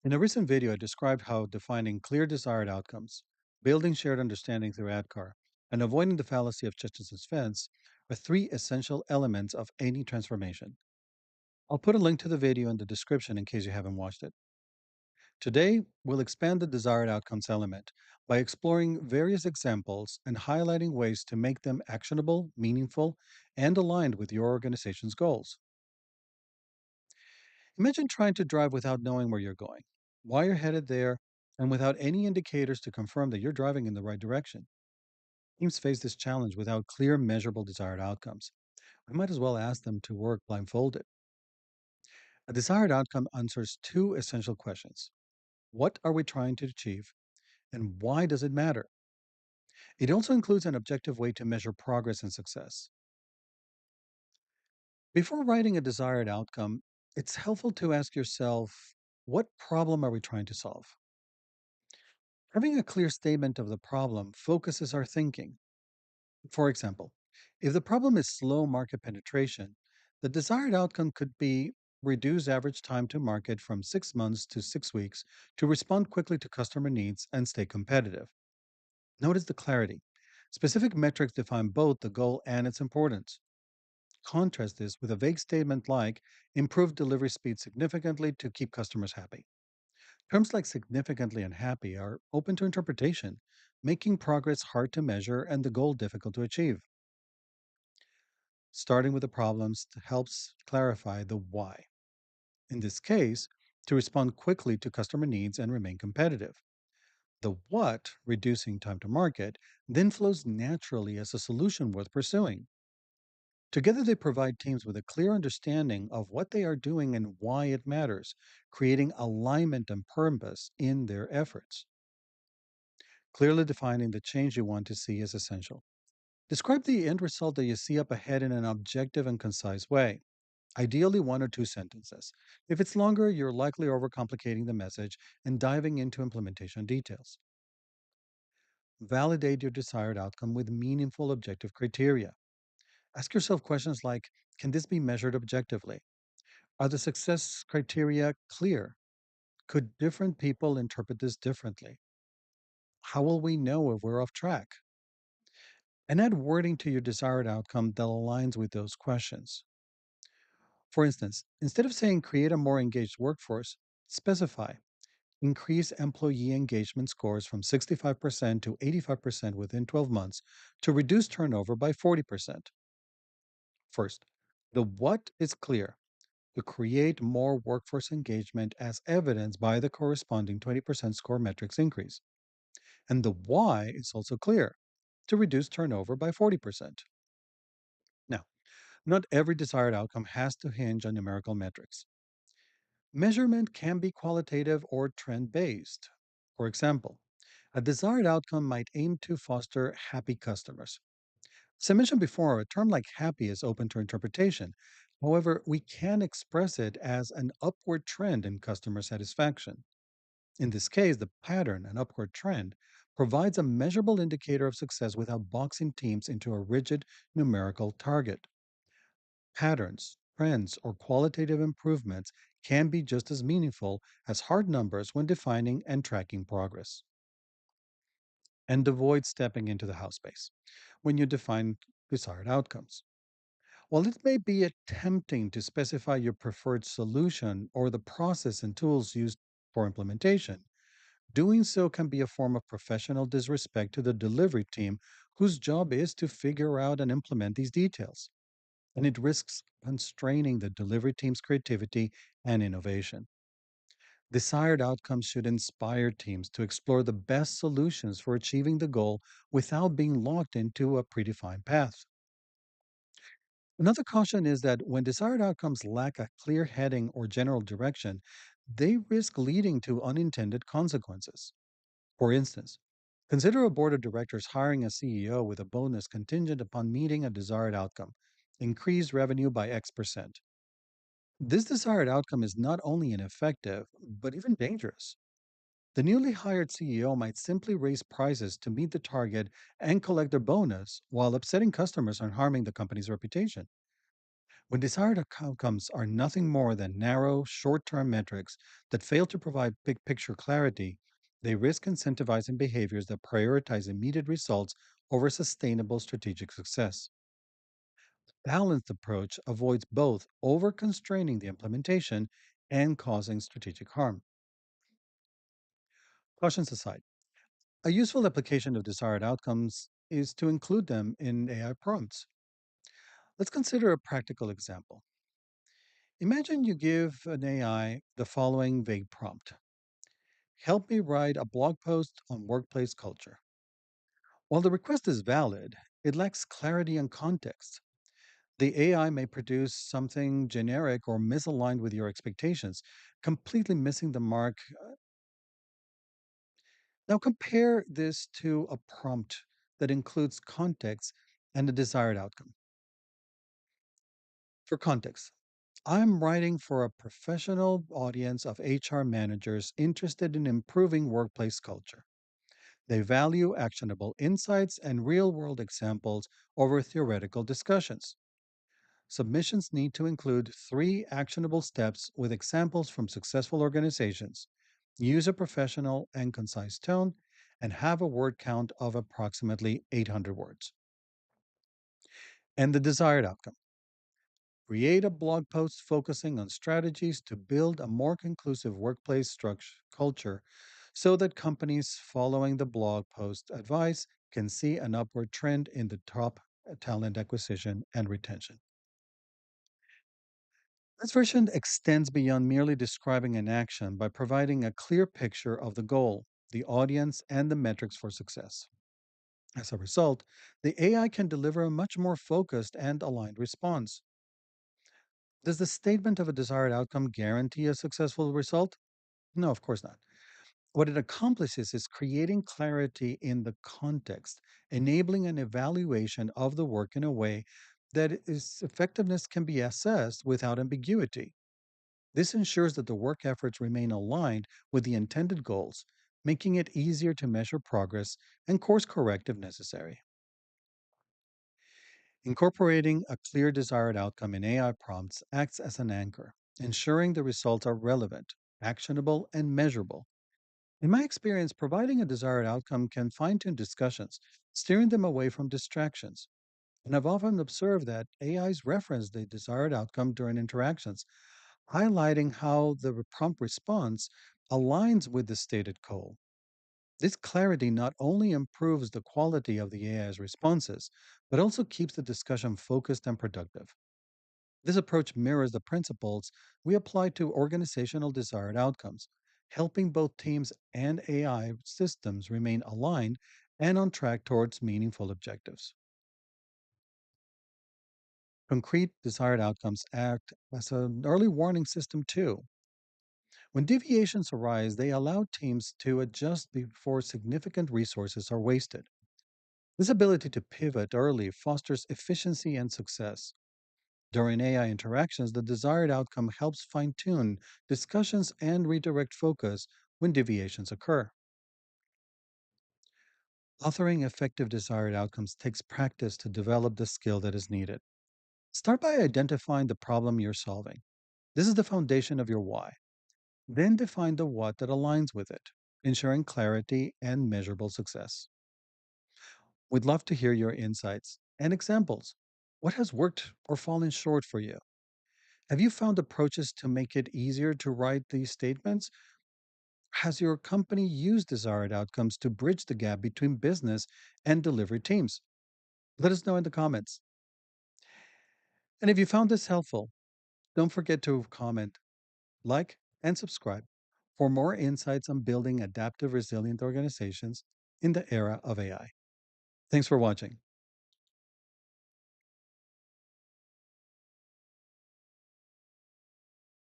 In a recent video, I described how defining clear desired outcomes, building shared understanding through ADKAR, and avoiding the fallacy of Chichester's fence are three essential elements of any transformation. I'll put a link to the video in the description in case you haven't watched it. Today, we'll expand the desired outcomes element by exploring various examples and highlighting ways to make them actionable, meaningful, and aligned with your organization's goals. Imagine trying to drive without knowing where you're going, why you're headed there, and without any indicators to confirm that you're driving in the right direction. Teams face this challenge without clear, measurable desired outcomes. We might as well ask them to work blindfolded. A desired outcome answers two essential questions. What are we trying to achieve, and why does it matter? It also includes an objective way to measure progress and success. Before writing a desired outcome, it's helpful to ask yourself, what problem are we trying to solve? Having a clear statement of the problem focuses our thinking. For example, if the problem is slow market penetration, the desired outcome could be reduce average time to market from 6 months to 6 weeks to respond quickly to customer needs and stay competitive. Notice the clarity. Specific metrics define both the goal and its importance. Contrast this with a vague statement like improve delivery speed significantly to keep customers happy. Terms like significantly and happy are open to interpretation, making progress hard to measure and the goal difficult to achieve. Starting with the problems helps clarify the why. In this case, to respond quickly to customer needs and remain competitive. The what, reducing time to market, then flows naturally as a solution worth pursuing. Together, they provide teams with a clear understanding of what they are doing and why it matters, creating alignment and purpose in their efforts. Clearly defining the change you want to see is essential. Describe the end result that you see up ahead in an objective and concise way, ideally one or two sentences. If it's longer, you're likely overcomplicating the message and diving into implementation details. Validate your desired outcome with meaningful objective criteria. Ask yourself questions like, can this be measured objectively? Are the success criteria clear? Could different people interpret this differently? How will we know if we're off track? And add wording to your desired outcome that aligns with those questions. For instance, instead of saying create a more engaged workforce, specify increase employee engagement scores from 65% to 85% within 12 months to reduce turnover by 40%. First, the what is clear to create more workforce engagement as evidenced by the corresponding 20% score metrics increase. And the why is also clear to reduce turnover by 40%. Now, not every desired outcome has to hinge on numerical metrics. Measurement can be qualitative or trend based. For example, a desired outcome might aim to foster happy customers. As I mentioned before, a term like happy is open to interpretation. However, we can express it as an upward trend in customer satisfaction. In this case, the pattern, an upward trend, provides a measurable indicator of success without boxing teams into a rigid numerical target. Patterns, trends, or qualitative improvements can be just as meaningful as hard numbers when defining and tracking progress. And avoid stepping into the house space when you define desired outcomes. While it may be tempting to specify your preferred solution or the process and tools used for implementation, doing so can be a form of professional disrespect to the delivery team whose job is to figure out and implement these details. And it risks constraining the delivery team's creativity and innovation. Desired outcomes should inspire teams to explore the best solutions for achieving the goal without being locked into a predefined path. Another caution is that when desired outcomes lack a clear heading or general direction, they risk leading to unintended consequences. For instance, consider a board of directors hiring a CEO with a bonus contingent upon meeting a desired outcome, increase revenue by X%. This desired outcome is not only ineffective, but even dangerous. The newly hired CEO might simply raise prices to meet the target and collect their bonus while upsetting customers and harming the company's reputation. When desired outcomes are nothing more than narrow, short term metrics that fail to provide big picture clarity, they risk incentivizing behaviors that prioritize immediate results over sustainable strategic success. Balanced approach avoids both over constraining the implementation and causing strategic harm. Cautions aside, a useful application of desired outcomes is to include them in AI prompts. Let's consider a practical example. Imagine you give an AI the following vague prompt: help me write a blog post on workplace culture. While the request is valid, it lacks clarity and context. The AI may produce something generic or misaligned with your expectations, completely missing the mark. Now, compare this to a prompt that includes context and the desired outcome. For context, I'm writing for a professional audience of HR managers interested in improving workplace culture. They value actionable insights and real world examples over theoretical discussions. Submissions need to include three actionable steps with examples from successful organizations, use a professional and concise tone, and have a word count of approximately 800 words. And the desired outcome: create a blog post focusing on strategies to build a more conclusive workplace structure culture so that companies following the blog post advice can see an upward trend in the top talent acquisition and retention. This version extends beyond merely describing an action by providing a clear picture of the goal, the audience, and the metrics for success. As a result, the AI can deliver a much more focused and aligned response. Does the statement of a desired outcome guarantee a successful result? No, of course not. What it accomplishes is creating clarity in the context, enabling an evaluation of the work in a way that its effectiveness can be assessed without ambiguity. This ensures that the work efforts remain aligned with the intended goals, making it easier to measure progress and course correct if necessary. Incorporating a clear desired outcome in AI prompts acts as an anchor, ensuring the results are relevant, actionable, and measurable. In my experience, providing a desired outcome can fine tune discussions, steering them away from distractions. And I've often observed that AIs reference the desired outcome during interactions, highlighting how the prompt response aligns with the stated goal. This clarity not only improves the quality of the AI's responses, but also keeps the discussion focused and productive. This approach mirrors the principles we apply to organizational desired outcomes, helping both teams and AI systems remain aligned and on track towards meaningful objectives. Concrete desired outcomes act as an early warning system, too. When deviations arise, they allow teams to adjust before significant resources are wasted. This ability to pivot early fosters efficiency and success. During AI interactions, the desired outcome helps fine tune discussions and redirect focus when deviations occur. Authoring effective desired outcomes takes practice to develop the skill that is needed. Start by identifying the problem you're solving. This is the foundation of your why. Then define the what that aligns with it, ensuring clarity and measurable success. We'd love to hear your insights and examples. What has worked or fallen short for you? Have you found approaches to make it easier to write these statements? Has your company used desired outcomes to bridge the gap between business and delivery teams? Let us know in the comments. And if you found this helpful, don't forget to comment, like, and subscribe for more insights on building adaptive, resilient organizations in the era of AI. Thanks for watching.